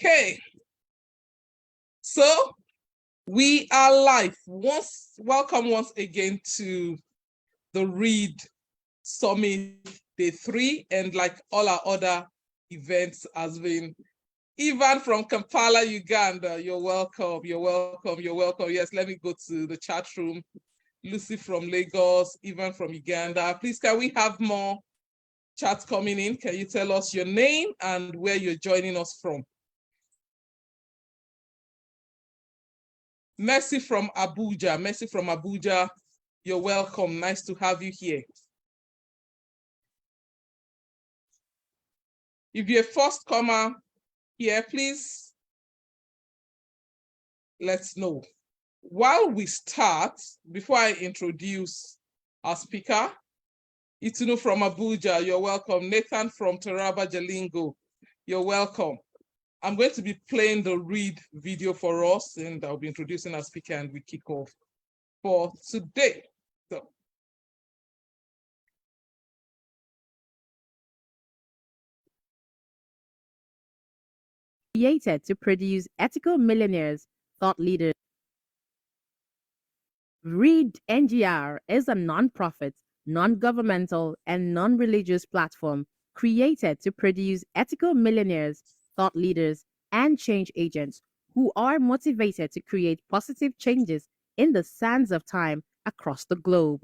Okay, so we are live. Welcome once again to the Read Summit Day 3, and like all our other events has been Ivan from Kampala, Uganda. You're welcome. You're welcome. You're welcome. Yes, let me go to the chat room. Lucy from Lagos, Ivan from Uganda. Please, can we have more chats coming in? Can you tell us your name and where you're joining us from? Mercy from Abuja. Mercy from Abuja. You're welcome. Nice to have you here. If you're a first comer here, please let's know. While we start, before I introduce our speaker, Itunu from Abuja, you're welcome. Nathan from Taraba, Jalingo, you're welcome. I'm going to be playing the Read video for us, and I'll be introducing our speaker, and we kick off for today. So, created to produce ethical millionaires, thought leaders. Read NGR is a non-profit, non-governmental, and non-religious platform created to produce ethical millionaires, thought leaders, and change agents who are motivated to create positive changes in the sands of time across the globe.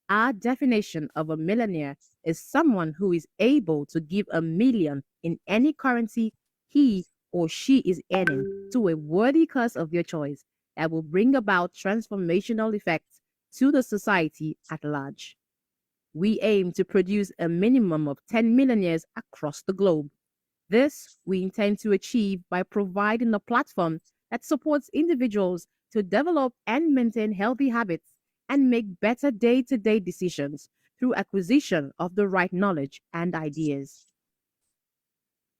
Our definition of a millionaire is someone who is able to give $1 million in any currency he or she is earning to a worthy cause of your choice that will bring about transformational effects to the society at large. We aim to produce a minimum of 10 millionaires across the globe. This we intend to achieve by providing a platform that supports individuals to develop and maintain healthy habits and make better day-to-day decisions through acquisition of the right knowledge and ideas.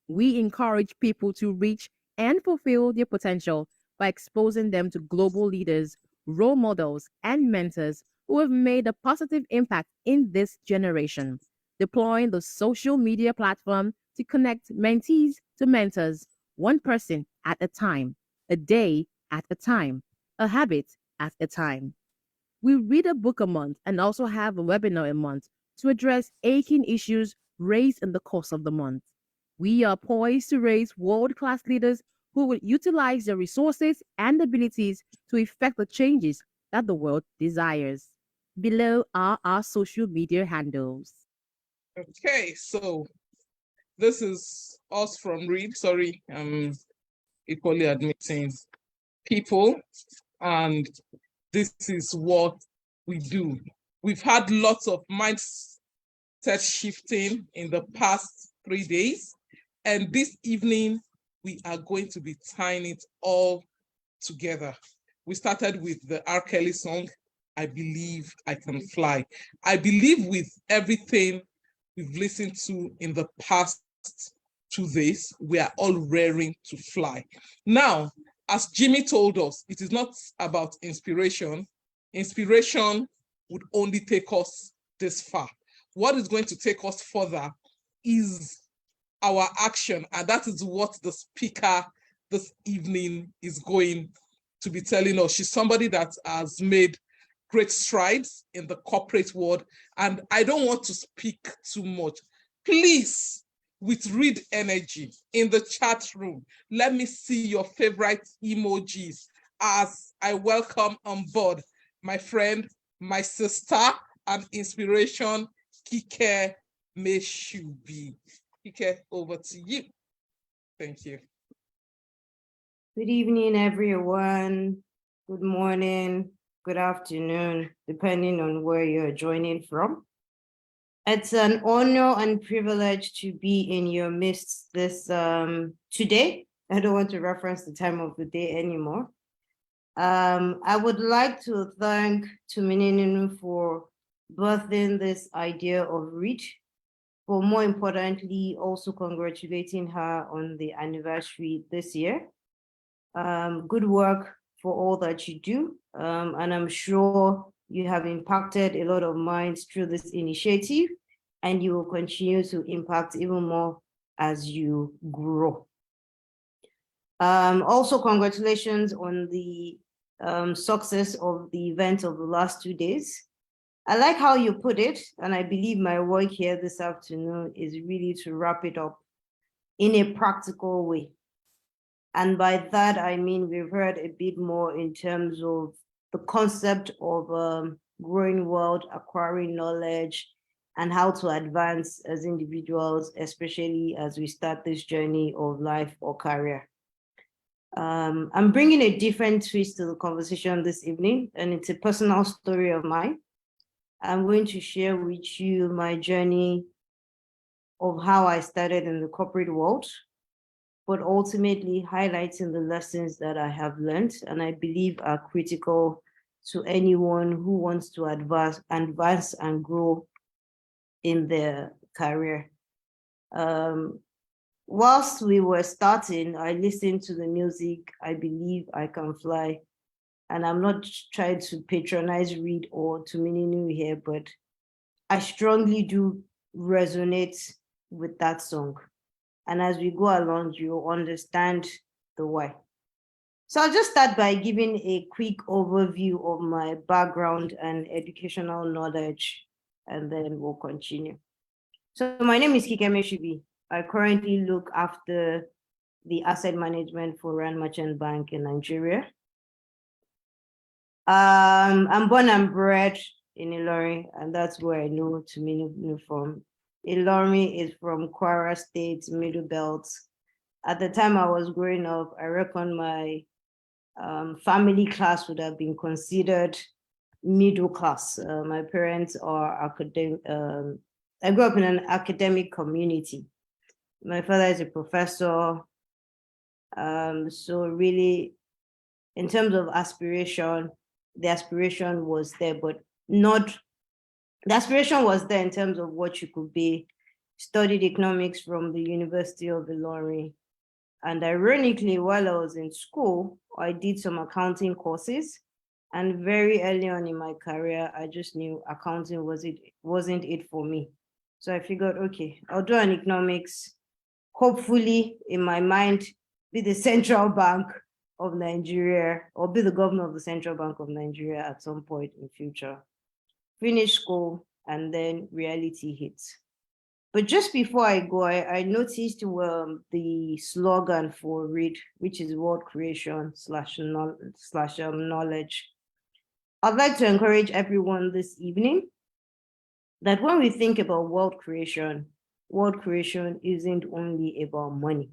We encourage people to reach and fulfill their potential by exposing them to global leaders, role models, and mentors who have made a positive impact in this generation, deploying the social media platform to connect mentees to mentors, one person at a time, a day at a time, a habit at a time. We read a book a month and also have a webinar a month to address aching issues raised in the course of the month. We are poised to raise world-class leaders who will utilize their resources and abilities to effect the changes that the world desires. Below are our social media handles. okay, so this is us from Read. Sorry, I'm equally admitting people, and this is what we do. We've had lots of mindset shifting in the past 3 days, and this evening we are going to be tying it all together. We started with the R. Kelly song, I Believe I Can Fly. I believe with everything we've listened to in the past 2 days, we are all raring to fly. Now, as Jimmy told us, it is not about inspiration. Inspiration would only take us this far. What is going to take us further is our action, and that is what the speaker this evening is going to be telling us. She's somebody that has made great strides in the corporate world, and I don't want to speak too much. Please, with Read Energy in the chat room, let me see your favorite emojis as I welcome on board my friend, my sister, and inspiration, Kike Mesubi. Kike, over to you. Thank you. Good evening, everyone. Good morning, good afternoon, depending on where you're joining from. It's an honor and privilege to be in your midst this today. I don't want to reference the time of the day anymore. I would like to thank Tumininu for birthing this idea of Read, but more importantly, also congratulating her on the anniversary this year. Good work for all that you do, and I'm sure you have impacted a lot of minds through this initiative, and you will continue to impact even more as you grow. Also, congratulations on the success of the event of the last 2 days. I like how you put it, and I believe my work here this afternoon is really to wrap it up in a practical way. And by that, I mean we've heard a bit more in terms of the concept of growing wealth, acquiring knowledge, and how to advance as individuals, especially as we start this journey of life or career. I'm bringing a different twist to the conversation this evening, and it's a personal story of mine. I'm going to share with you my journey of how I started in the corporate world, but ultimately highlighting the lessons that I have learned and I believe are critical to anyone who wants to advance and grow in their career. Whilst we were starting, I listened to the music, I Believe I Can Fly. And I'm not trying to patronize Reed or Tumininu here, but I strongly do resonate with that song. And as we go along, you'll understand the why. So I'll just start by giving a quick overview of my background and educational knowledge, and then we'll continue. So my name is Kike Mesubi. I currently look after the asset management for Rand Merchant Bank in Nigeria. I'm born and bred in Ilorin, and that's where I know Tuminu from. Ilorin is from Kwara State, Middle Belt. At the time I was growing up, I reckon my family class would have been considered middle class. My parents are academic. I grew up in an academic community. My father is a professor. So really, in terms of aspiration, the aspiration was there, but not, the aspiration was there in terms of what you could be. Studied economics from the University of Ilorin. And ironically, while I was in school, I did some accounting courses. And very early on in my career, I just knew accounting wasn't it for me. So I figured, okay, I'll do an economics, hopefully in my mind, be the central bank of Nigeria or be the governor of the Central Bank of Nigeria at some point in future. Finish school and then reality hits. But just before I go, I noticed the slogan for READ, which is World Creation / knowledge. I'd like to encourage everyone this evening that when we think about world creation isn't only about money.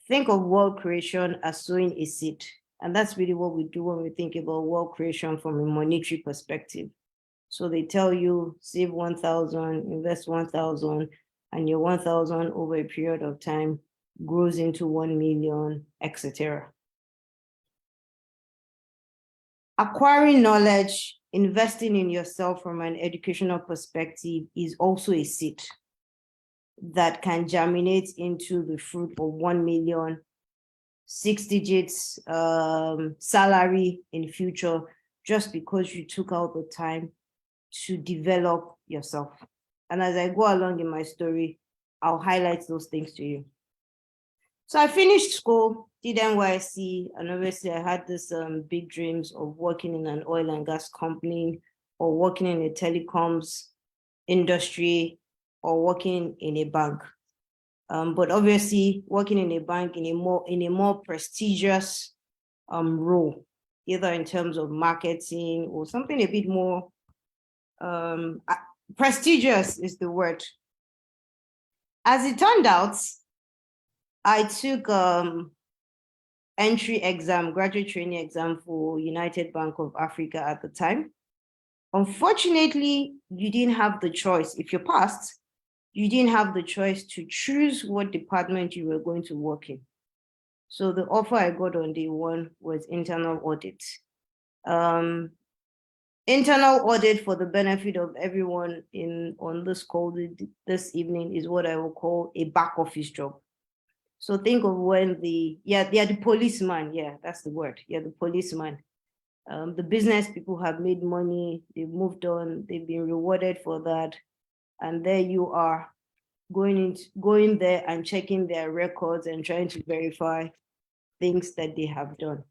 Think of world creation as sowing a seed. And that's really what we do when we think about world creation from a monetary perspective. So they tell you, save 1,000, invest 1,000, and your 1,000 over a period of time grows into 1 million, etc. Acquiring knowledge, investing in yourself from an educational perspective is also a seed that can germinate into the fruit of 1 million, 6 digits salary in future, just because you took out the time to develop yourself. And as I go along in my story, I'll highlight those things to you. So I finished school, did NYSC, and obviously I had this big dreams of working in an oil and gas company or working in a telecoms industry or working in a bank. But obviously working in a bank in a more prestigious role, either in terms of marketing or something a bit more prestigious is the word. As it turned out, I took entry exam, graduate training exam for United Bank of Africa at the time. Unfortunately, you didn't have the choice. If you passed, you didn't have the choice to choose what department you were going to work in. So the offer I got on day one was internal audit. Internal audit, for the benefit of everyone on this call this evening, is what I will call a back office job. So think of when they are the policeman. Yeah, that's the word. Yeah, the policeman. The business people have made money, they've moved on, they've been rewarded for that. And there you are going there and checking their records and trying to verify things that they have done.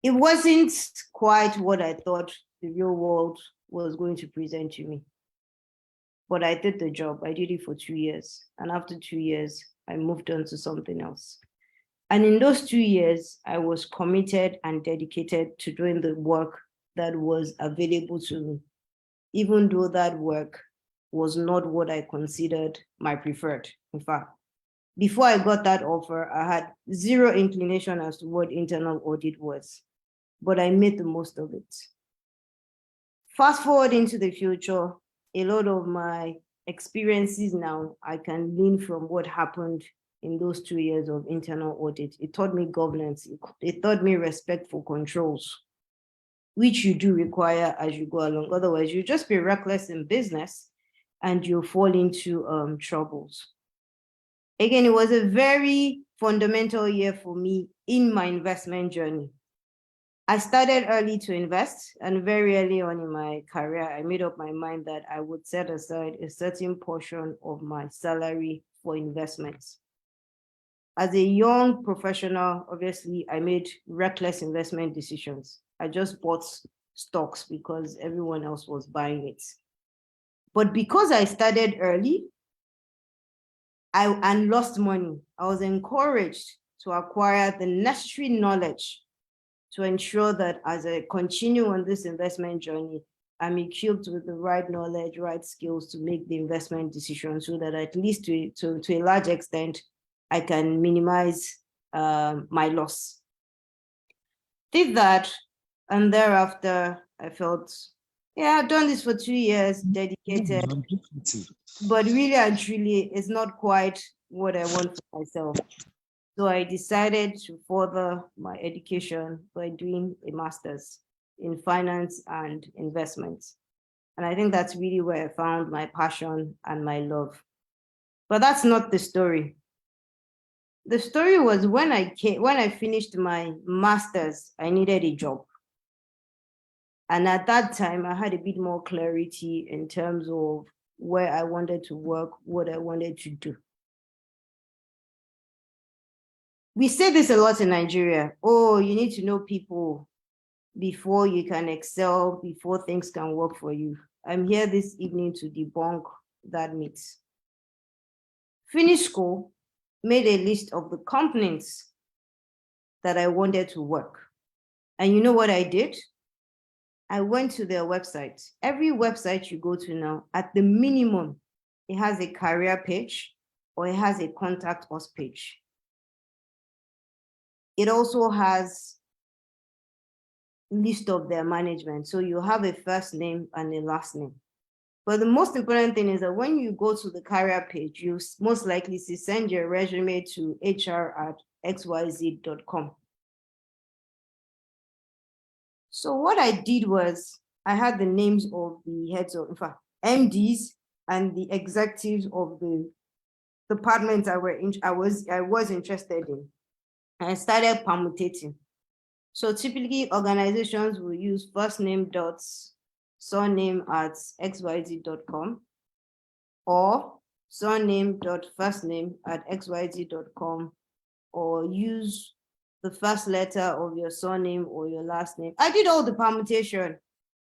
It wasn't quite what I thought the real world was going to present to me. But I did the job. I did it for 2 years. And after 2 years, I moved on to something else. And in those 2 years, I was committed and dedicated to doing the work that was available to me, even though that work was not what I considered my preferred. In fact, before I got that offer, I had zero inclination as to what internal audit was, but I made the most of it. Fast forward into the future, a lot of my experiences now, I can lean from what happened in those 2 years of internal audit. It taught me governance. It taught me respect for controls, which you do require as you go along. Otherwise, you just be reckless in business and you'll fall into troubles. Again, it was a very fundamental year for me in my investment journey. I started early to invest, and very early on in my career, I made up my mind that I would set aside a certain portion of my salary for investments. As a young professional, obviously, I made reckless investment decisions. I just bought stocks because everyone else was buying it. But because I started early and lost money, I was encouraged to acquire the necessary knowledge to ensure that as I continue on this investment journey, I'm equipped with the right knowledge, right skills to make the investment decision so that at least to a large extent, I can minimize my loss. Did that, and thereafter I felt, yeah, I've done this for 2 years, dedicated, but really and truly, it's not quite what I want for myself. So I decided to further my education by doing a master's in finance and investments. And I think that's really where I found my passion and my love. But that's not the story. The story was when I finished my master's, I needed a job. And at that time, I had a bit more clarity in terms of where I wanted to work, what I wanted to do. We say this a lot in Nigeria. Oh, you need to know people before you can excel, before things can work for you. I'm here this evening to debunk that myth. Finished school, made a list of the companies that I wanted to work. And you know what I did? I went to their website. Every website you go to now, at the minimum, it has a career page or it has a contact us page. It also has list of their management. So you have a first name and a last name. But the most important thing is that when you go to the career page, you most likely see send your resume to hr@xyz.com. So what I did was I had the names of the heads of, in fact, MDs and the executives of the departments I was interested in. And I started permutating. So typically organizations will use first name dots surname at xyz.com or surname dot first name at xyz.com, or use the first letter of your surname or your last name. I did all the permutation.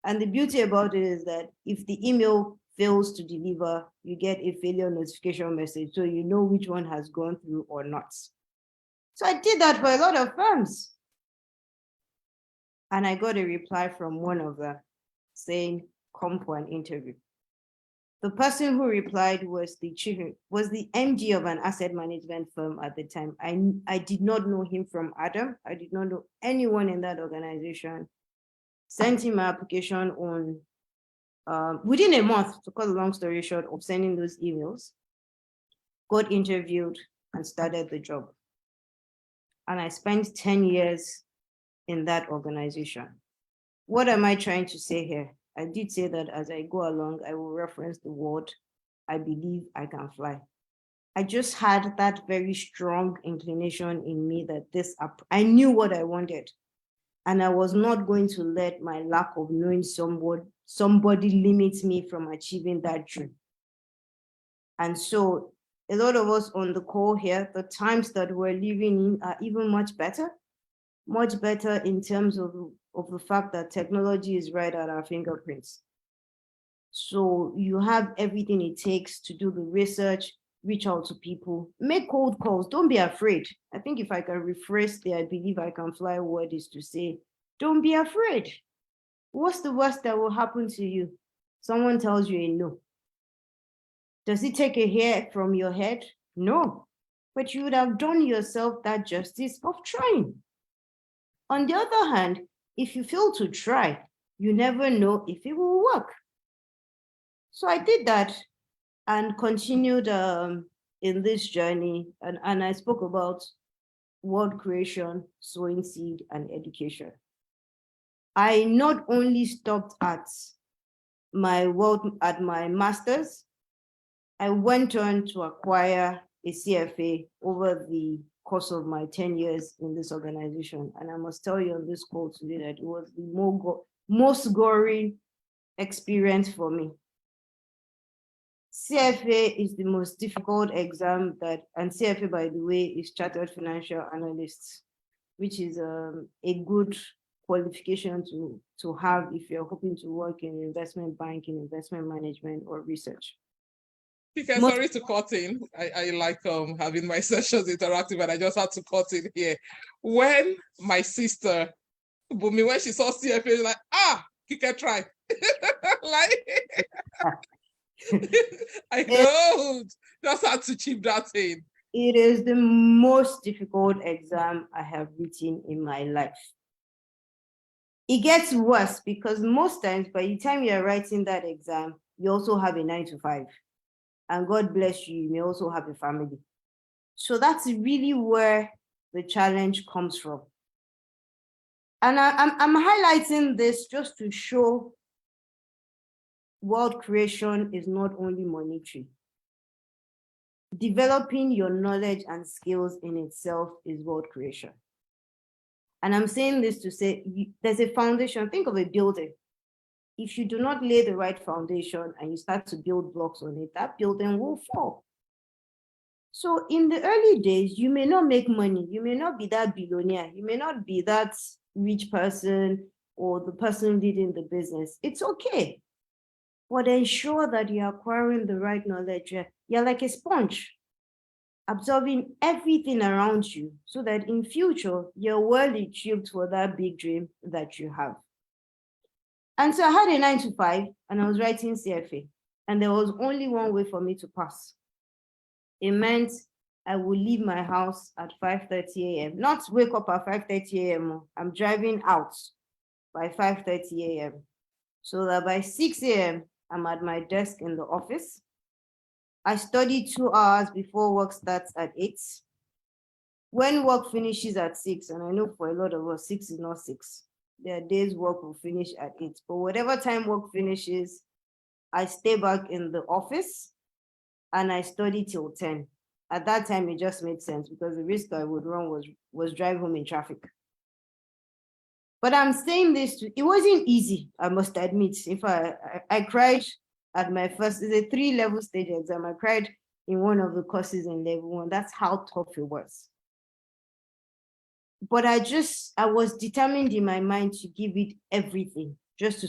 And the beauty about it is that if the email fails to deliver, you get a failure notification message, so you know which one has gone through or not. So I did that for a lot of firms. And I got a reply from one of them saying, come for an interview. The person who replied was the MD of an asset management firm at the time. I did not know him from Adam. I did not know anyone in that organization. Sent him my application on within a month, to cut a long story short, of sending those emails, got interviewed and started the job. And I spent 10 years in that organization. What am I trying to say here? I did say that as I go along, I will reference the word, I believe I can fly. I just had that very strong inclination in me that I knew what I wanted. And I was not going to let my lack of knowing somebody limit me from achieving that dream. And so a lot of us on the call here, the times that we're living in are even much better in terms of the fact that technology is right at our fingerprints. So you have everything it takes to do the research, reach out to people, make cold calls. Don't be afraid. I think if I can rephrase the I believe I can fly word is to say, don't be afraid. What's the worst that will happen to you? Someone tells you a no. Does it take a hair from your head? No. But you would have done yourself that justice of trying. On the other hand, if you fail to try, you never know if it will work. So I did that and continued in this journey. And I spoke about world creation, sowing seed, and education. I not only stopped at my master's, I went on to acquire a CFA over the course of my 10 years in this organization. And I must tell you on this call today that it was the most gory experience for me. CFA is the most difficult exam and CFA, by the way, is Chartered Financial Analysts, which is a good qualification to have if you're hoping to work in investment banking, investment management, or research. Kike, sorry to cut in. I like having my sessions interactive, and I just had to cut in here. When my sister, Bumi, when she saw CFA, she's like, Kike, try. Like, I know, just had to chip that in. It is the most difficult exam I have written in my life. It gets worse because most times by the time you're writing that exam, you also have a 9 to 5. And God bless you, you may also have a family. So that's really where the challenge comes from. And I'm highlighting this just to show world creation is not only monetary. Developing your knowledge and skills in itself is world creation. And I'm saying this to say there's a foundation. Think of a building. If you do not lay the right foundation and you start to build blocks on it, that building will fall. So in the early days, you may not make money. You may not be that billionaire. You may not be that rich person or the person leading the business. It's okay. But ensure that you're acquiring the right knowledge. You're like a sponge, absorbing everything around you so that in future, you're well equipped for that big dream that you have. And so I had a 9 to 5 and I was writing CFA, and there was only one way for me to pass. It meant I would leave my house at 5:30 a.m. Not wake up at 5:30 a.m. I'm driving out by 5:30 a.m. so that by 6 a.m. I'm at my desk in the office. I study 2 hours before work starts at 8. When work finishes at 6, and I know for a lot of us, 6 is not 6. Their days work will finish at 8. But whatever time work finishes, I stay back in the office and I study till 10. At that time, it just made sense because the risk I would run was drive home in traffic. But I'm saying this, it wasn't easy, I must admit. In fact, I cried at my first, it's a 3-level stage exam. I cried in one of the courses in level 1. That's how tough it was. But I was determined in my mind to give it everything.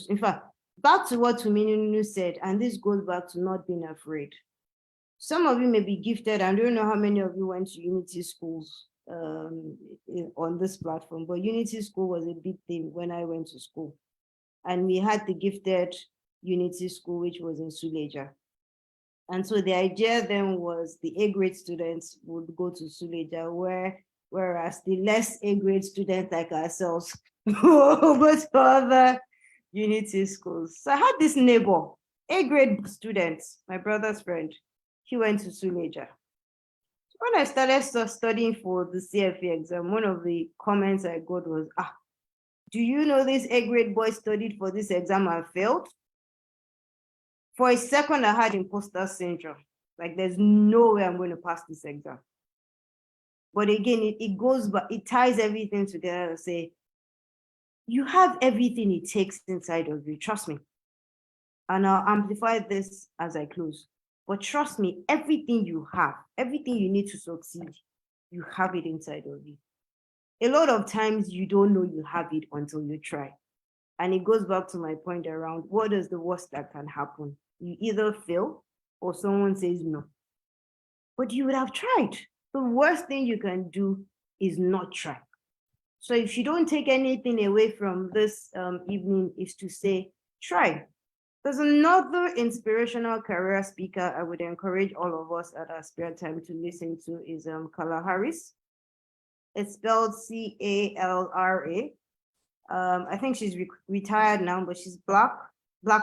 In fact, back to what Tuminunu said, and this goes back to not being afraid. Some of you may be gifted. I don't know how many of you went to Unity schools on this platform, but Unity School was a big thing when I went to school. And we had the gifted Unity School, which was in Suleja. And so the idea then was the A-grade students would go to Suleja, whereas the less A-grade students like ourselves over to other Unity schools. So I had this neighbor, A-grade student, my brother's friend. He went to Suleja. When I started studying for the CFA exam, one of the comments I got was, do you know this A-grade boy studied for this exam and failed? For a second, I had imposter syndrome. Like, there's no way I'm going to pass this exam. But again, it goes back, it ties everything together to say, you have everything it takes inside of you, trust me. And I'll amplify this as I close. But trust me, everything you have, everything you need to succeed, you have it inside of you. A lot of times you don't know you have it until you try. And it goes back to my point around what is the worst that can happen? You either fail or someone says no. But you would have tried. The worst thing you can do is not try. So if you don't take anything away from this evening, is to say, try. There's another inspirational career speaker I would encourage all of us at our spare time to listen to is Kamala Harris. It's spelled Calra. I think she's retired now, but she's Black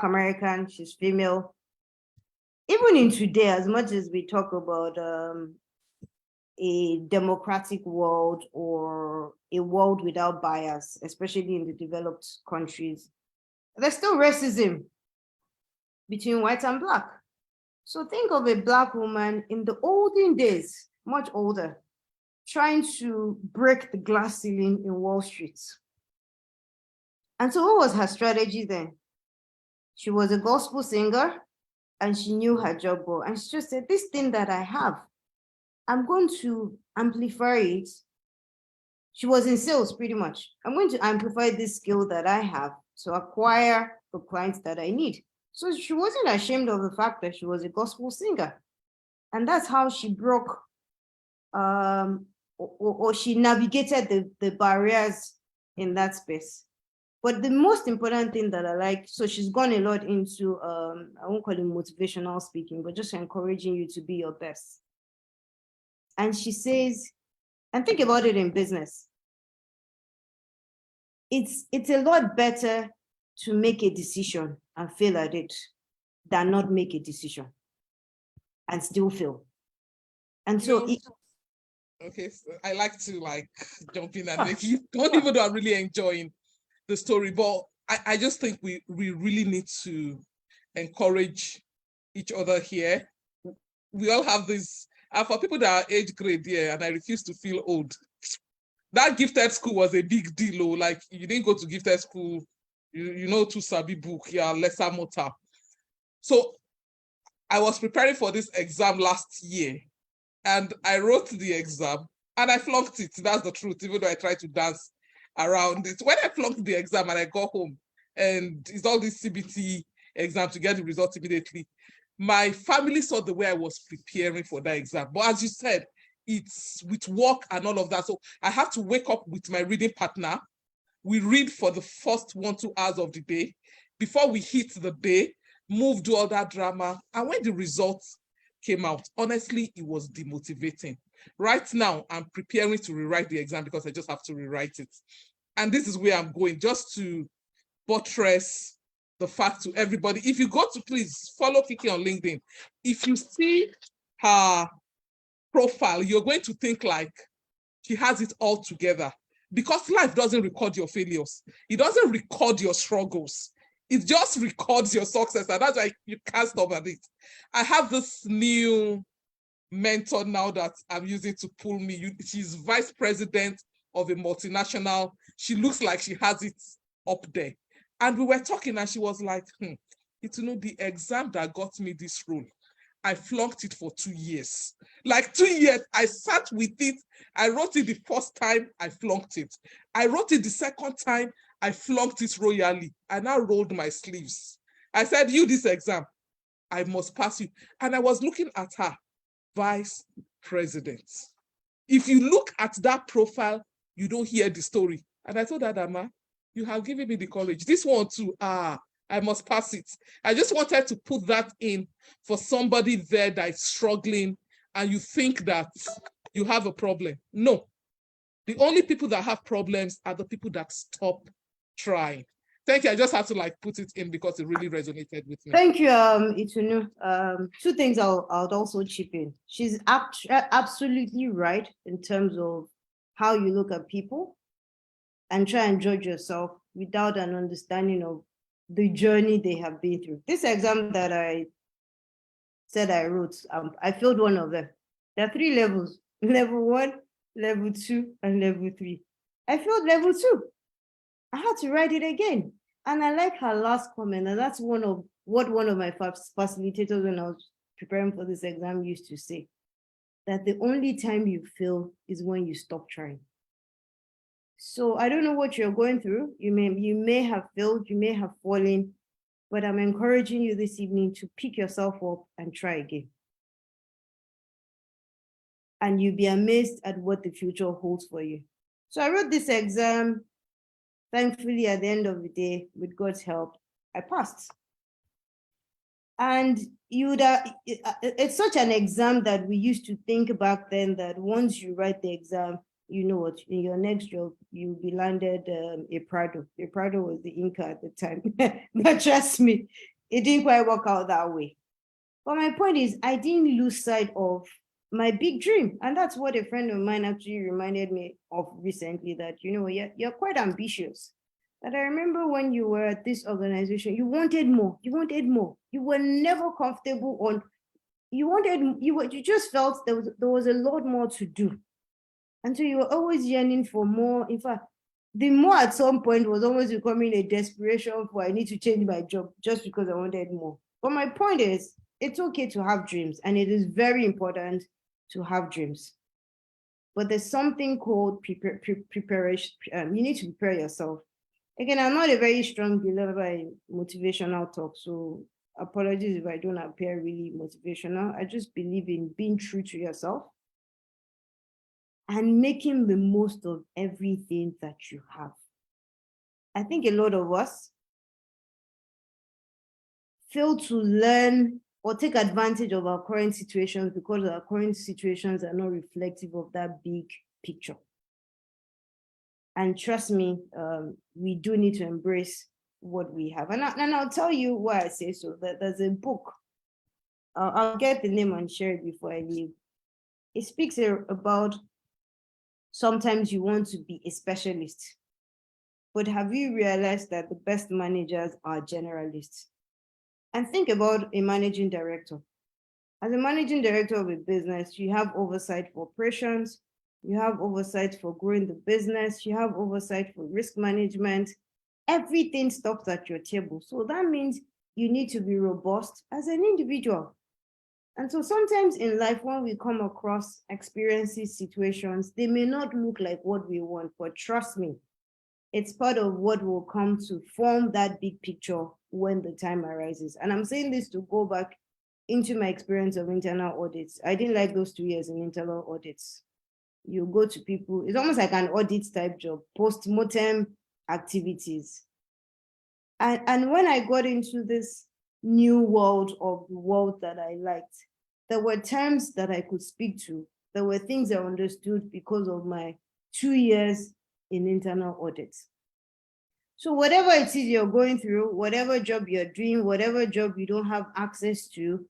American, she's female. Even in today, as much as we talk about a democratic world or a world without bias, especially in the developed countries, there's still racism between white and Black. So think of a Black woman in the olden days, much older, trying to break the glass ceiling in Wall Street. And so what was her strategy then? She was a gospel singer and she knew her job well. And she just said, this thing that I have, I'm going to amplify it. She was in sales pretty much. I'm going to amplify this skill that I have to acquire the clients that I need. So she wasn't ashamed of the fact that she was a gospel singer. And that's how she broke, or she navigated the barriers in that space. But the most important thing that I like, so she's gone a lot into, I won't call it motivational speaking, but just encouraging you to be your best. And she says, and think about it in business. It's a lot better to make a decision and fail at it than not make a decision and still fail. And so okay, so I like to jump in and make you don't even know I'm really enjoying the story, but I just think we really need to encourage each other here. We all have this, and for people that are age grade here, and I refuse to feel old, that gifted school was a big deal. Like, you didn't go to gifted school, you know, to Sabi book, yeah, lesser motor. So I was preparing for this exam last year, and I wrote the exam, and I flunked it. That's the truth, even though I tried to dance around it. When I flunked the exam and I got home, and it's all this CBT exam to get the results immediately, my family saw the way I was preparing for that exam. But as you said, it's with work and all of that. So I have to wake up with my reading partner. We read for the first 1-2 hours of the day. Before we hit the day, move, do all that drama. And when the results came out, honestly, it was demotivating. Right now, I'm preparing to rewrite the exam because I just have to rewrite it. And this is where I'm going, just to buttress the fact to everybody. If you go to, please follow Kike on LinkedIn. If you see her profile, you're going to think like she has it all together, because life doesn't record your failures. It doesn't record your struggles. It just records your success. And that's why you can't stop at it. I have this new mentor now that I'm using to pull me. She's vice president of a multinational. She looks like she has it up there. And we were talking and she was like, it's, you know, the exam that got me this role, I flunked it for 2 years. Like 2 years, I sat with it. I wrote it the first time, I flunked it. I wrote it the second time, I flunked it royally. I now rolled my sleeves. I said, you, this exam, I must pass you. And I was looking at her, vice president. If you look at that profile, you don't hear the story. And I told Adama, you have given me the courage. This one too, I must pass it. I just wanted to put that in for somebody there that is struggling and you think that you have a problem. No. The only people that have problems are the people that stop trying. Thank you. I just have to put it in because it really resonated with me. Thank you, Itunu. Two things I'll also chip in. She's absolutely right in terms of how you look at people and try and judge yourself without an understanding of the journey they have been through. This exam that I said I wrote, I failed one of them. There are 3 levels: level 1, level 2, and level 3. I failed level 2. I had to write it again. And I like her last comment, and that's one of my facilitators when I was preparing for this exam used to say, that the only time you fail is when you stop trying. So I don't know what you're going through. You may have failed, you may have fallen, but I'm encouraging you this evening to pick yourself up and try again. And you'll be amazed at what the future holds for you. So I wrote this exam. Thankfully, at the end of the day, with God's help, I passed. And it's such an exam that we used to think back then that once you write the exam, you know what, in your next job, you'll be landed a Prado. A Prado was the Inca at the time. But trust me, it didn't quite work out that way. But my point is, I didn't lose sight of my big dream. And that's what a friend of mine actually reminded me of recently, that, you know, you're quite ambitious. That I remember when you were at this organization, you wanted more, you wanted more. You were never comfortable on, you just felt there was a lot more to do. And so you were always yearning for more. In fact, the more at some point was almost becoming a desperation for, I need to change my job just because I wanted more. But my point is, it's okay to have dreams, and it is very important to have dreams. But there's something called preparation. You need to prepare yourself. Again, I'm not a very strong believer in motivational talk, so apologies if I don't appear really motivational. I just believe in being true to yourself and making the most of everything that you have. I think a lot of us fail to learn or take advantage of our current situations because our current situations are not reflective of that big picture. And trust me, we do need to embrace what we have. And I'll tell you why I say so. That there's a book. I'll get the name and share it before I leave. It speaks about sometimes you want to be a specialist. But have you realized that the best managers are generalists? And think about a managing director. As a managing director of a business, you have oversight for operations, you have oversight for growing the business, you have oversight for risk management. Everything stops at your table. So that means you need to be robust as an individual. And so sometimes in life, when we come across experiences, situations, they may not look like what we want, but trust me, it's part of what will come to form that big picture when the time arises. And I'm saying this to go back into my experience of internal audits. I didn't like those 2 years in internal audits. You go to people, it's almost like an audit type job, post-mortem activities. And when I got into this new world of the world that I liked, there were terms that I could speak to. There were things I understood because of my 2 years in internal audits. So whatever it is you're going through, whatever job you're doing, whatever job you don't have access to,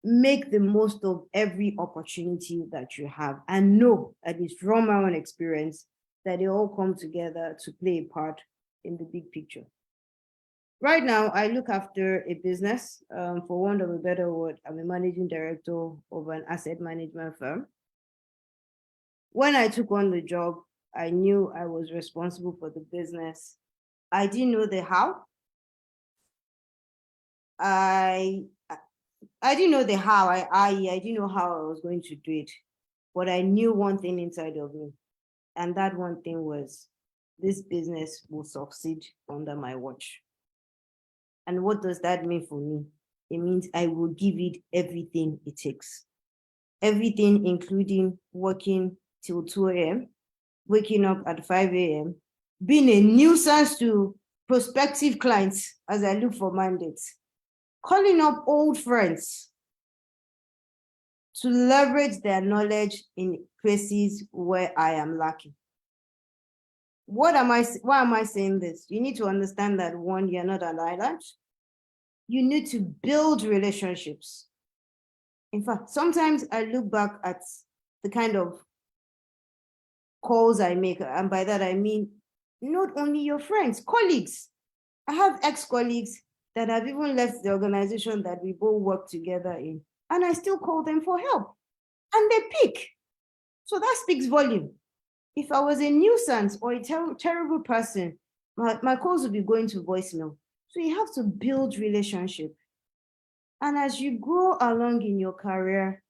make the most of every opportunity that you have, and know, at least from my own experience, that they all come together to play a part in the big picture. Right now, I look after a business. For want of a better word, I'm a managing director of an asset management firm. When I took on the job, I knew I was responsible for the business. I didn't know the how. I didn't know the how. I didn't know how I was going to do it, but I knew one thing inside of me, and that one thing was, this business will succeed under my watch. And what does that mean for me? It means I will give it everything it takes. Everything, including working till 2 a.m., waking up at 5 a.m., being a nuisance to prospective clients as I look for mandates, calling up old friends to leverage their knowledge in places where I am lacking. Why am I saying this? You need to understand that, one, you're not an island. You need to build relationships. In fact, sometimes I look back at the kind of calls I make, and by that I mean not only your friends, colleagues. I have ex-colleagues that have even left the organization that we both work together in, and I still call them for help, and they pick. So that speaks volume. If I was a nuisance or a terrible person, my calls would be going to voicemail. So you have to build relationship. And as you grow along in your career,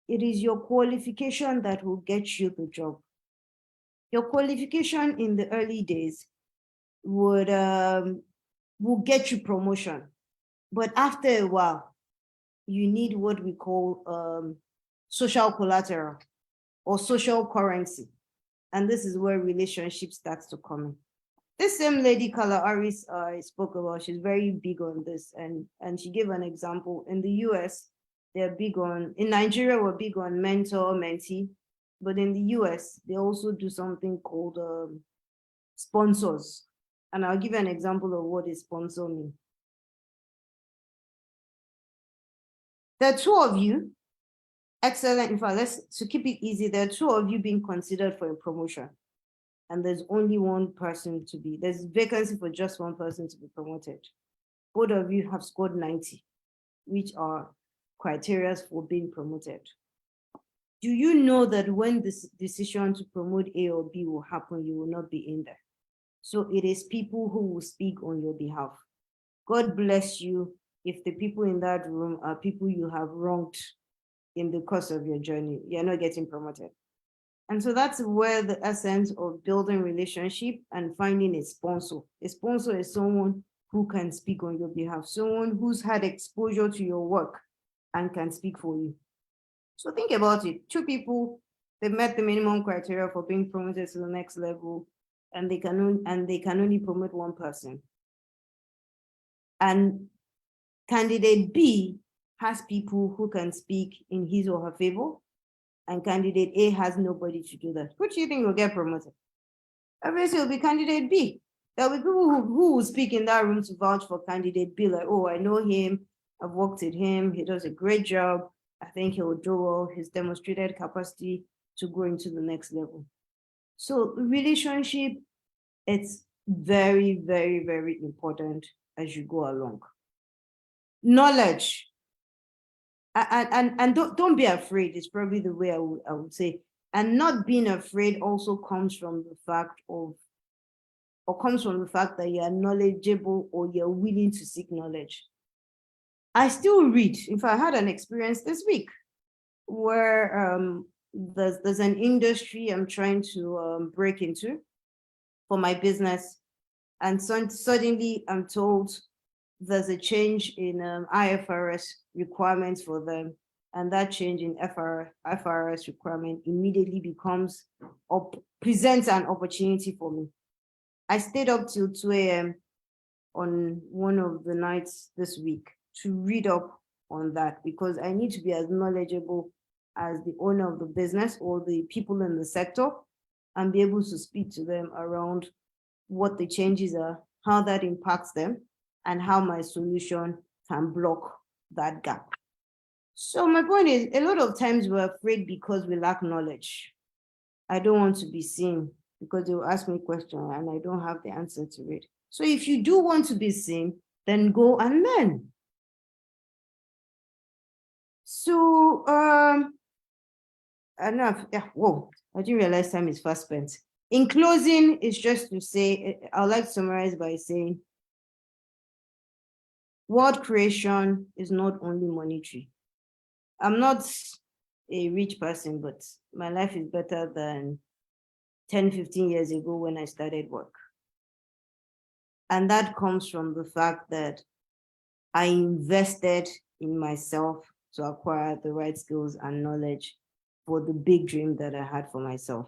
it is your qualification that will get you the job. Your qualification in the early days will get you promotion. But after a while, you need what we call social collateral or social currency. And this is where relationship starts to come in. This same lady, Kala Aris, I spoke about, she's very big on this. And she gave an example. In the US, they're big on, in Nigeria, we're big on mentor, mentee. But in the US, they also do something called sponsors. And I'll give you an example of what a sponsor means. There are two of you, excellent. In fact, to keep it easy, there are two of you being considered for a promotion. And there's only one person there's vacancy for just one person to be promoted. Both of you have scored 90, which are criteria for being promoted. Do you know that when this decision to promote A or B will happen, you will not be in there? So it is people who will speak on your behalf. God bless you if the people in that room are people you have wronged in the course of your journey. You're not getting promoted. And so that's where the essence of building relationship and finding a sponsor. A sponsor is someone who can speak on your behalf, someone who's had exposure to your work and can speak for you. So think about it. Two people, they met the minimum criteria for being promoted to the next level, and they can only promote one person. And candidate B has people who can speak in his or her favor, and candidate A has nobody to do that. Who do you think will get promoted? Obviously, it will be candidate B. There will be people who will speak in that room to vouch for candidate B, like, oh, I know him, I've worked with him, he does a great job, I think he will do well, he's demonstrated capacity to go into the next level. So relationship, it's very, very, very important as you go along. Knowledge. And don't be afraid, it's probably the way I would say. And not being afraid also comes from the fact that you are knowledgeable or you're willing to seek knowledge. I still read. In fact, I had an experience this week where there's an industry I'm trying to break into for my business. And suddenly I'm told there's a change in IFRS requirements for them. And that change in IFRS requirement immediately presents an opportunity for me. I stayed up till 2 a.m. on one of the nights this week to read up on that because I need to be as knowledgeable as the owner of the business or the people in the sector and be able to speak to them around what the changes are, how that impacts them, and how my solution can block that gap. So my point is, a lot of times we're afraid because we lack knowledge. I don't want to be seen because they will ask me a question and I don't have the answer to it. So if you do want to be seen, then go and learn. So enough. Yeah, whoa, I didn't realize time is fast spent. In closing, it's just to say, I'd like to summarize by saying, world creation is not only monetary. I'm not a rich person, but my life is better than 10, 15 years ago when I started work. And that comes from the fact that I invested in myself to acquire the right skills and knowledge for the big dream that I had for myself.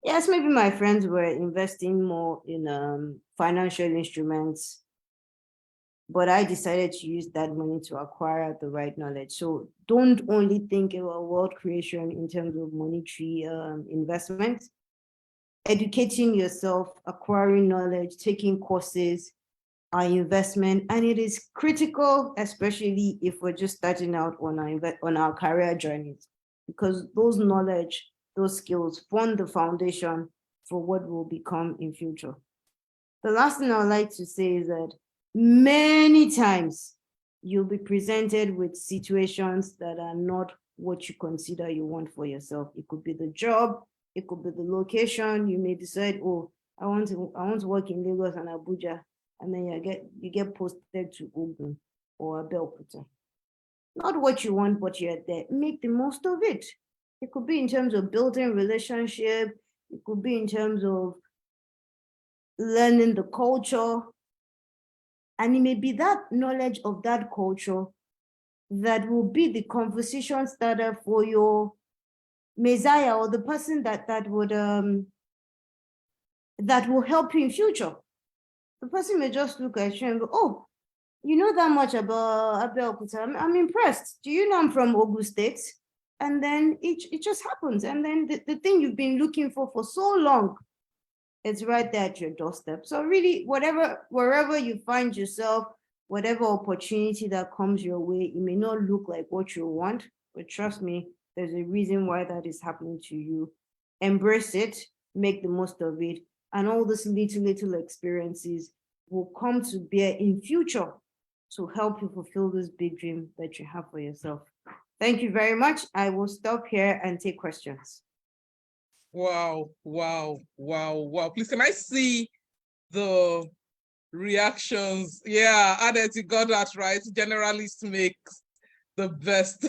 Yes, maybe my friends were investing more in financial instruments, but I decided to use that money to acquire the right knowledge. So don't only think about world creation in terms of monetary investment. Educating yourself, acquiring knowledge, taking courses are investment, and it is critical, especially if we're just starting out on our career journeys, because those knowledge, those skills form the foundation for what will become in future. The last thing I would like to say is that many times you'll be presented with situations that are not what you consider you want for yourself. It could be the job, it could be the location. You may decide, oh, I want to work in Lagos and Abuja, and then you get posted to Ogun or Abeokuta. not what you want, but you're there. Make the most of it. It could be in terms of building relationship. It could be in terms of learning the culture. And it may be that knowledge of that culture that will be the conversation starter for your Messiah, or the person that will help you in future. The person may just look at you and go, oh, you know that much about Abeokuta. I'm impressed. Do you know I'm from Ogun State? And then it just happens. And then the thing you've been looking for so long, it's right there at your doorstep. So really, wherever you find yourself, whatever opportunity that comes your way, it may not look like what you want, but trust me, there's a reason why that is happening to you. Embrace it, make the most of it, and all these little experiences will come to bear in future to help you fulfill this big dream that you have for yourself. Thank you very much. I will stop here and take questions. Wow. Please, can I see the reactions? Yeah, Adet, you got that right. Generalists make the best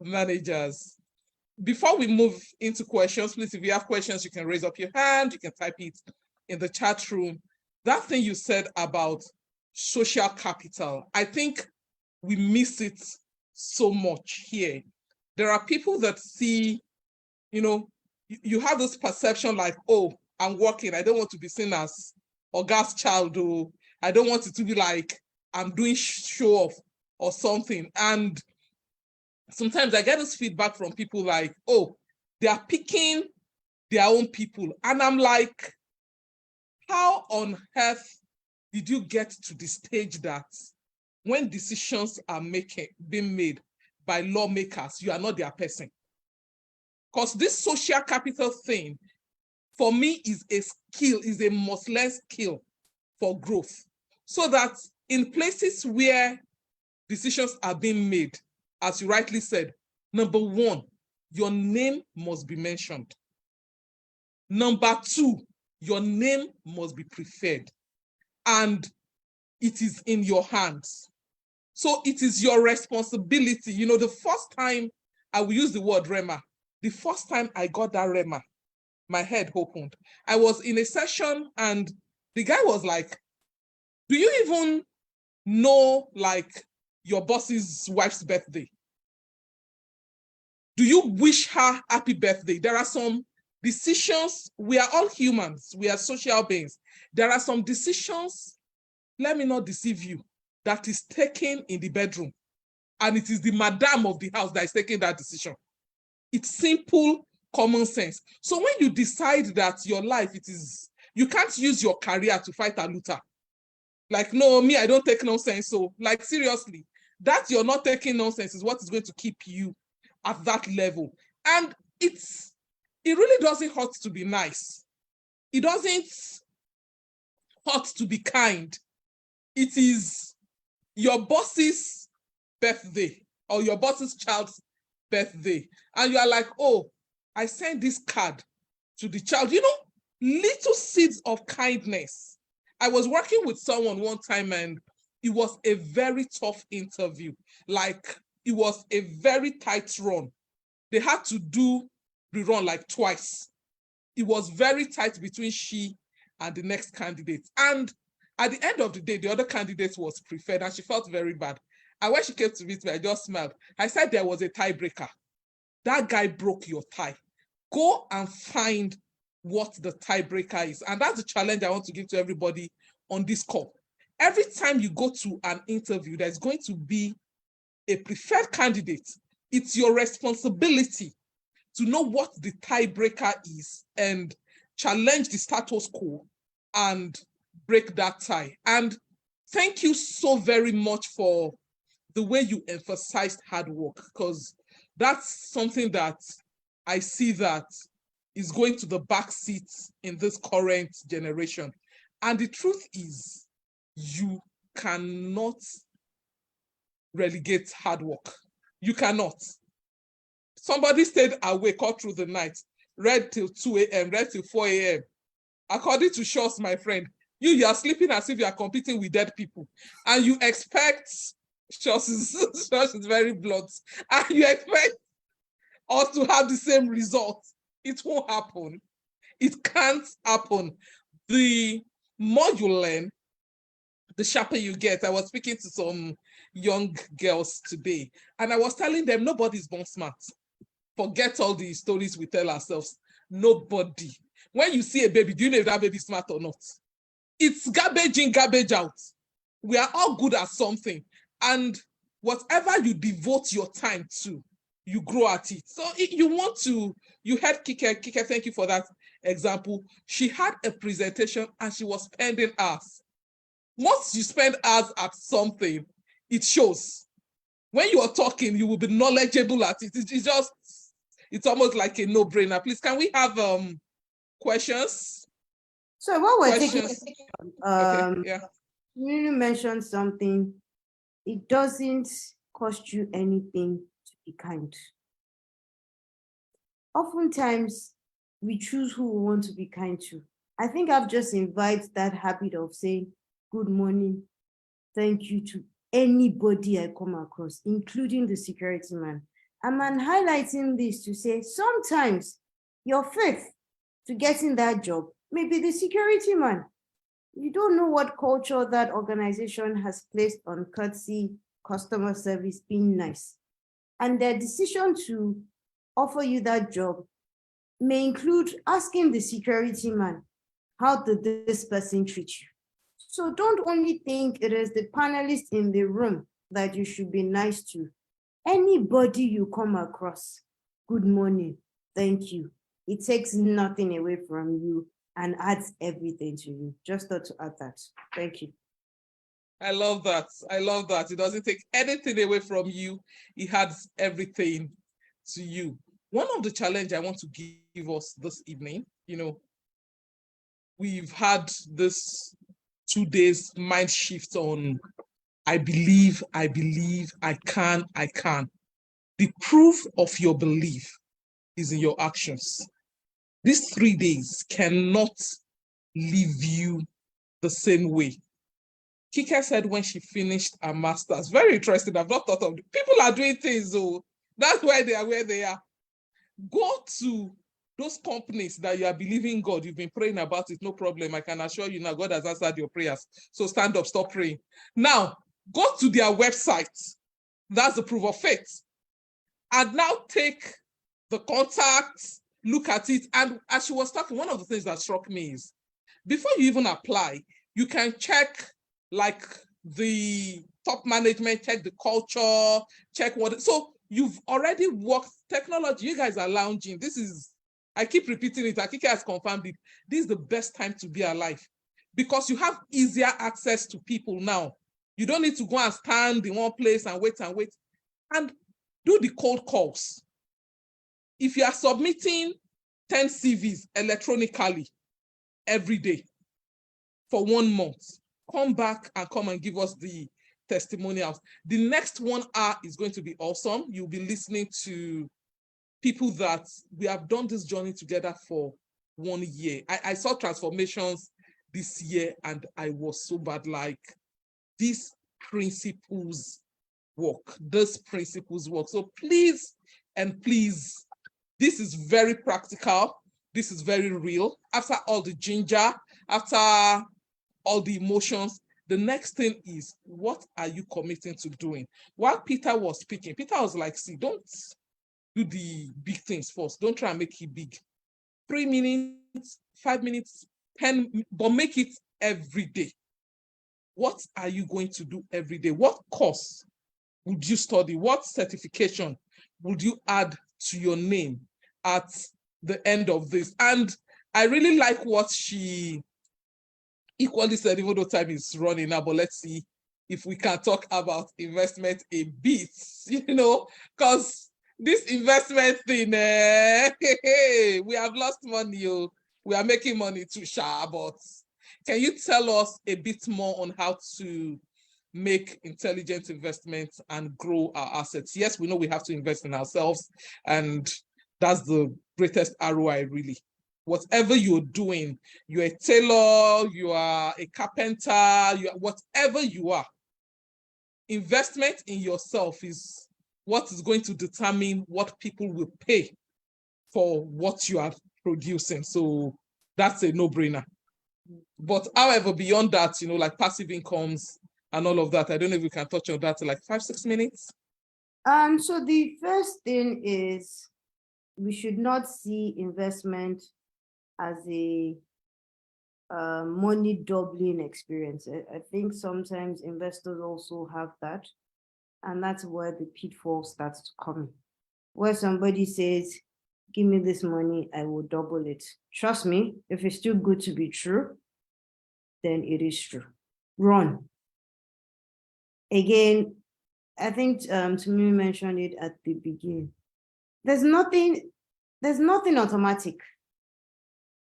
managers. Before we move into questions, please, if you have questions, you can raise up your hand, you can type it in the chat room. That thing you said about social capital, I think we miss it so much here. There are people that see, you have this perception like, oh, I'm working, I don't want to be seen as Oga's child, or I don't want it to be like I'm doing show off or something. And sometimes I get this feedback from people like, oh, they are picking their own people. And I'm like, how on earth did you get to the stage that when decisions are being made by lawmakers, you are not their person? Because this social capital thing, for me, is a skill, is a must-learn skill for growth. So that in places where decisions are being made, as you rightly said, number one, your name must be mentioned. Number two, your name must be preferred. And it is in your hands. So it is your responsibility. The first time I will use the word Rema, the first time I got that Rema, my head opened. I was in a session and the guy was like, do you even know like your boss's wife's birthday? Do you wish her happy birthday? There are some decisions, we are all humans, we are social beings. There are some decisions, let me not deceive you, that is taken in the bedroom. And it is the madam of the house that is taking that decision. It's simple common sense. So when you decide that your life, you can't use your career to fight a looter. Like, no, me, I don't take nonsense. So like, seriously, that you're not taking nonsense is what is going to keep you at that level. And it really doesn't hurt to be nice. It doesn't hurt to be kind. It is your boss's birthday or your boss's child's birthday. And you are like, oh, I sent this card to the child. Little seeds of kindness. I was working with someone one time and it was a very tough interview. Like, it was a very tight run. They had to do the run like twice. It was very tight between she and the next candidate. And at the end of the day, the other candidate was preferred and she felt very bad. And when she came to meet me, I just smiled. I said there was a tiebreaker. That guy broke your tie. Go and find what the tiebreaker is. And that's the challenge I want to give to everybody on this call. Every time you go to an interview, there's going to be a preferred candidate. It's your responsibility to know what the tiebreaker is and challenge the status quo and break that tie. And thank you so very much for the way you emphasized hard work, because that's something that I see that is going to the back seat in this current generation. And the truth is, you cannot relegate hard work. You cannot. Somebody stayed awake all through the night, read till 2 a.m., read till 4 a.m. According to Shaws, my friend, you are sleeping as if you are competing with dead people. And you expect Shots is very blunt. And you expect us to have the same result. It won't happen. It can't happen. The more you learn, the sharper you get. I was speaking to some young girls today, and I was telling them nobody's born smart. Forget all the stories we tell ourselves. Nobody. When you see a baby, do you know if that baby is smart or not? It's garbage in, garbage out. We are all good at something. And whatever you devote your time to, you grow at it. So you heard Kike. Kike, thank you for that example. She had a presentation and she was spending hours. Once you spend hours at something, it shows. When you are talking, you will be knowledgeable at it. It's almost like a no-brainer. Please, can we have questions? So what we're taking, Okay, yeah. you mentioned something. It doesn't cost you anything to be kind. Oftentimes, we choose who we want to be kind to. I think I've just invited that habit of saying good morning, thank you to anybody I come across, including the security man. I'm highlighting this to say sometimes your faith to getting that job may be the security man. You don't know what culture that organization has placed on courtesy, customer service, being nice. And their decision to offer you that job may include asking the security man, how did this person treat you? So don't only think it is the panelist in the room that you should be nice to. Anybody you come across, good morning, thank you. It takes nothing away from you and adds everything to you. Just thought to add that. Thank you. I love that. I love that. It doesn't take anything away from you. It adds everything to you. One of the challenges I want to give us this evening, we've had this 2 days mind shift on I believe, I can. The proof of your belief is in your actions. These 3 days cannot leave you the same way. Kike said when she finished her master's, very interesting, I've not thought of it. People are doing things, though. That's why they are where they are. Go to those companies that you are believing God, you've been praying about it, no problem. I can assure you now, God has answered your prayers. So stand up, stop praying. Now, go to their website. That's the proof of faith. And now take the contacts, look at it. And as she was talking, one of the things that struck me is, before you even apply, you can check like the top management, check the culture, check what. So you've already worked technology. You guys are lounging. This is, I keep repeating it. Kike has confirmed it. This is the best time to be alive because you have easier access to people now. You don't need to go and stand in one place and wait. And do the cold calls. If you are submitting 10 CVs electronically every day for 1 month, come back and come and give us the testimonials. The next 1 hour is going to be awesome. You'll be listening to people that we have done this journey together for 1 year. I saw transformations this year and I was so bad, like these principles work. These principles work. So please, this is very practical. This is very real. After all the ginger, after all the emotions, the next thing is, what are you committing to doing? While Peter was speaking, Peter was like, see, don't do the big things first. Don't try and make it big. 3 minutes, 5 minutes, 10, but make it every day. What are you going to do every day? What course would you study? What certification would you add to your name at the end of this? And I really like what she equally said, even though time is running now, but let's see if we can talk about investment a bit, because this investment thing, we have lost money. We are making money too, but can you tell us a bit more on how to make intelligent investments and grow our assets? Yes, we know we have to invest in ourselves, and that's the greatest ROI, really. Whatever you're doing, you're a tailor, you are a carpenter, whatever you are, investment in yourself is what is going to determine what people will pay for what you are producing. So that's a no-brainer. But however, beyond that, like passive incomes and all of that, I don't know if we can touch on that in like 5-6 minutes. So the first thing is we should not see investment as a money doubling experience. I think sometimes investors also have that, and that's where the pitfall starts to come in. Where somebody says, give me this money, I will double it. Trust me, if it's too good to be true, then it is true. Run. Again, I think Tumi mentioned it at the beginning. There's nothing automatic.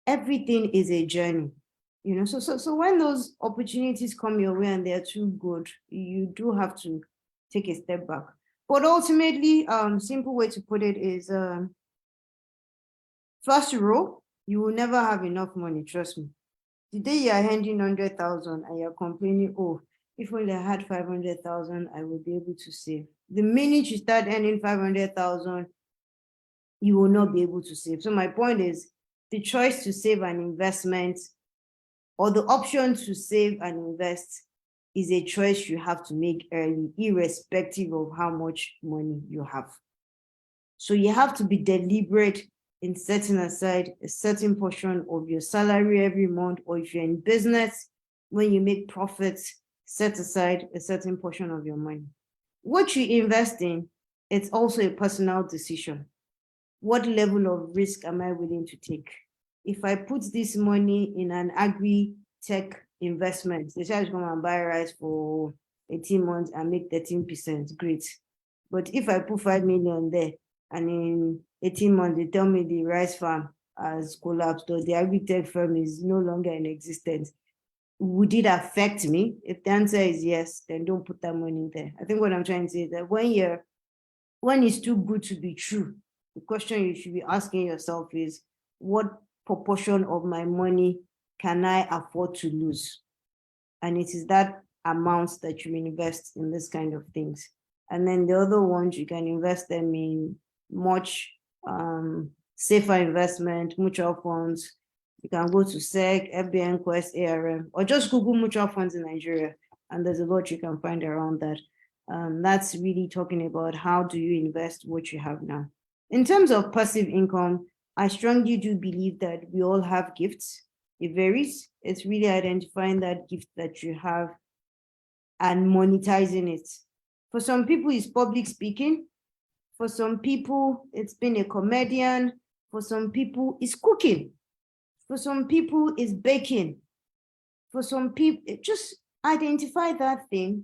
Everything is a journey. So when those opportunities come your way and they're too good, you do have to take a step back. But ultimately, simple way to put it is, first rule, you will never have enough money, trust me. The day you are handing 100,000 and you're complaining, oh, if only I had 500,000, I would be able to save. The minute you start earning 500,000, you will not be able to save. So my point is, the choice to save an investment or the option to save and invest is a choice you have to make early, irrespective of how much money you have. So you have to be deliberate in setting aside a certain portion of your salary every month, or if you're in business, when you make profits, set aside a certain portion of your money. What you invest in, it's also a personal decision. What level of risk am I willing to take? If I put this money in an agri-tech investment, they say I come and buy rice for 18 months and make 13%, great. But if I put 5 million there and in 18 months, they tell me the rice farm has collapsed or the agri-tech firm is no longer in existence, would it affect me? If the answer is yes, then don't put that money there. I think what I'm trying to say is that when it's too good to be true, the question you should be asking yourself is, what proportion of my money can I afford to lose? And it is that amount that you invest in this kind of things. And then the other ones, you can invest them in much safer investment, mutual funds. You can go to SEC, FBN, Quest, ARM, or just Google mutual funds in Nigeria. And there's a lot you can find around that. That's really talking about how do you invest what you have now. In terms of passive income, I strongly do believe that we all have gifts. It varies. It's really identifying that gift that you have and monetizing it. For some people, it's public speaking. For some people, it's being a comedian. For some people, it's cooking. For some people, it's baking. For some people, just identify that thing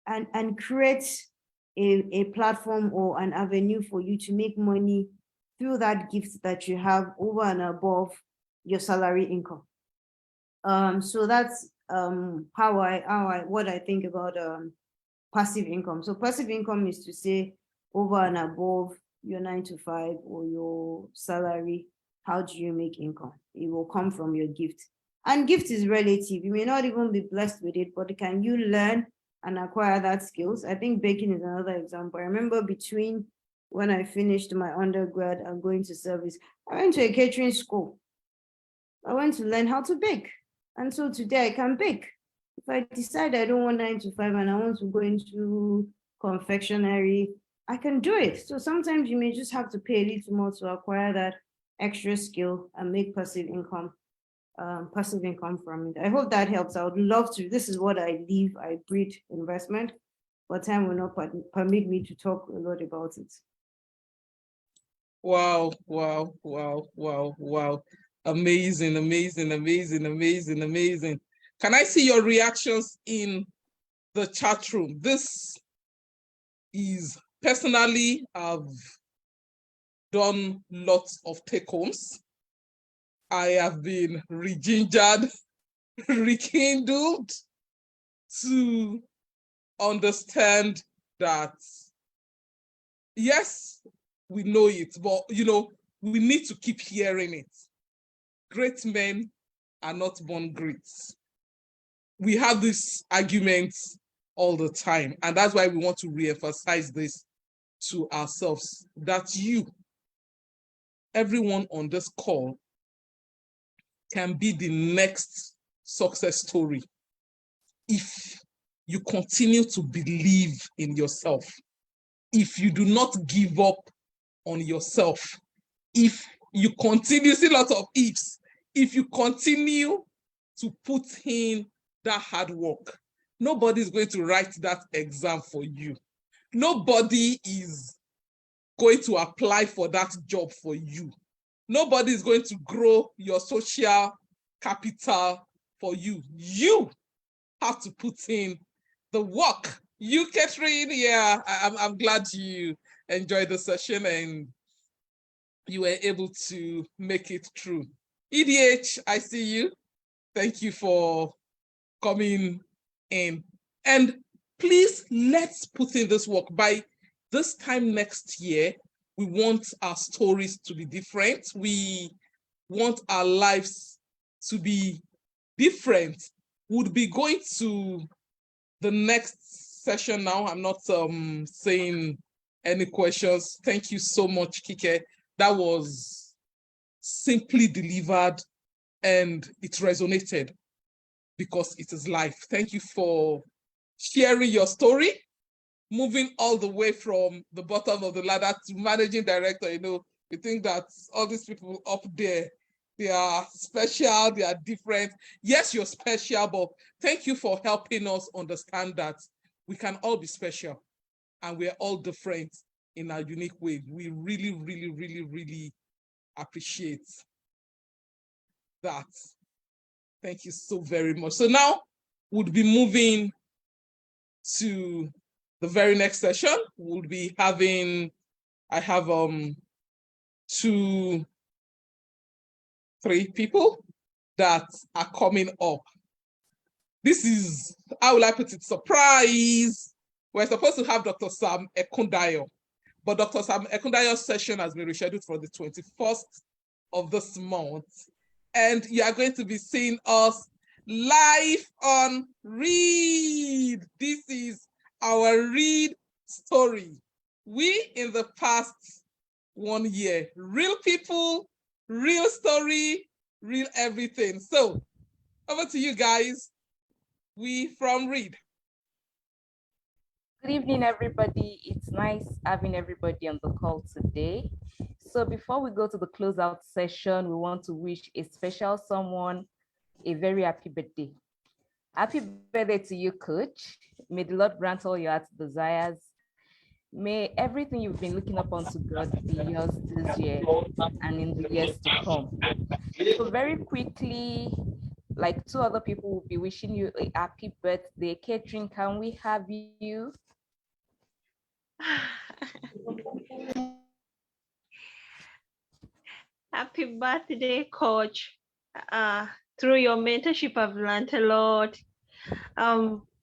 and create a platform or an avenue for you to make money through that gift that you have over and above your salary income. So that's what I think about passive income. So passive income is to say over and above your 9 to 5 or your salary, how do you make income? It will come from your gift. And gift is relative. You may not even be blessed with it, but can you learn and acquire that skills? I think baking is another example. I remember between when I finished my undergrad and going to service, I went to a catering school. I went to learn how to bake. And so today I can bake. If I decide I don't want 9 to 5 and I want to go into confectionery, I can do it. So sometimes you may just have to pay a little more to acquire that extra skill and make passive income from it. I hope that helps. I would love to. This is what I live. I breathe investment, but time will not permit me to talk a lot about it. Wow, wow, wow, wow, wow. Amazing, amazing, amazing, amazing, amazing. Can I see your reactions in the chat room? This is personally, I've done lots of take-homes. I have been regingered, rekindled to understand that, yes, we know it, but we need to keep hearing it. Great men are not born great. We have this argument all the time. And that's why we want to reemphasize this to ourselves, that you, everyone on this call, can be the next success story if you continue to believe in yourself, if you do not give up on yourself, if you continue, see a lot of ifs, if you continue to put in that hard work. Nobody is going to write that exam for you. Nobody is going to apply for that job for you. Nobody is going to grow your social capital for you. You have to put in the work. You, Catherine, yeah, I'm glad you enjoyed the session and you were able to make it through. EDH, I see you. Thank you for coming in. And please, let's put in this work. By this time next year, we want our stories to be different. We want our lives to be different. We'll be going to the next session now. I'm not saying any questions. Thank you so much, Kike. That was simply delivered and it resonated because it is life. Thank you for sharing your story, moving all the way from the bottom of the ladder to managing director. You know, we think that all these people up there, they are special, they are different. Yes, you're special, but thank you for helping us understand that we can all be special and we're all different in our unique way. We really, really, really, really appreciate that. Thank you so very much. So now we'll be moving to the very next session. We'll be having, I have 2, 3 people that are coming up. This is, how will I put it, surprise. We're supposed to have Dr. Sam Ekundayo, but Dr. Sam Ekundayo's session has been rescheduled for the 21st of this month. And you are going to be seeing us live on Read. This is our Read story. We, in the past 1 year, real people, real story, real everything. So over to you guys. We from Read. Good evening, everybody. It's nice having everybody on the call today. So before we go to the closeout session, we want to wish a special someone a very happy birthday. Happy birthday to you, Coach. May the Lord grant all your heart's desires. May everything you've been looking up unto God be yours this year and in the years to come. So very quickly, like 2 other people will be wishing you a happy birthday. Catherine, can we have you? Happy birthday, Coach. Through your mentorship, I've learned a lot.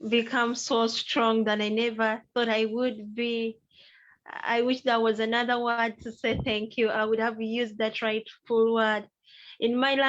Become so strong than I never thought I would be. I wish there was another word to say thank you. I would have used that rightful word. In my life,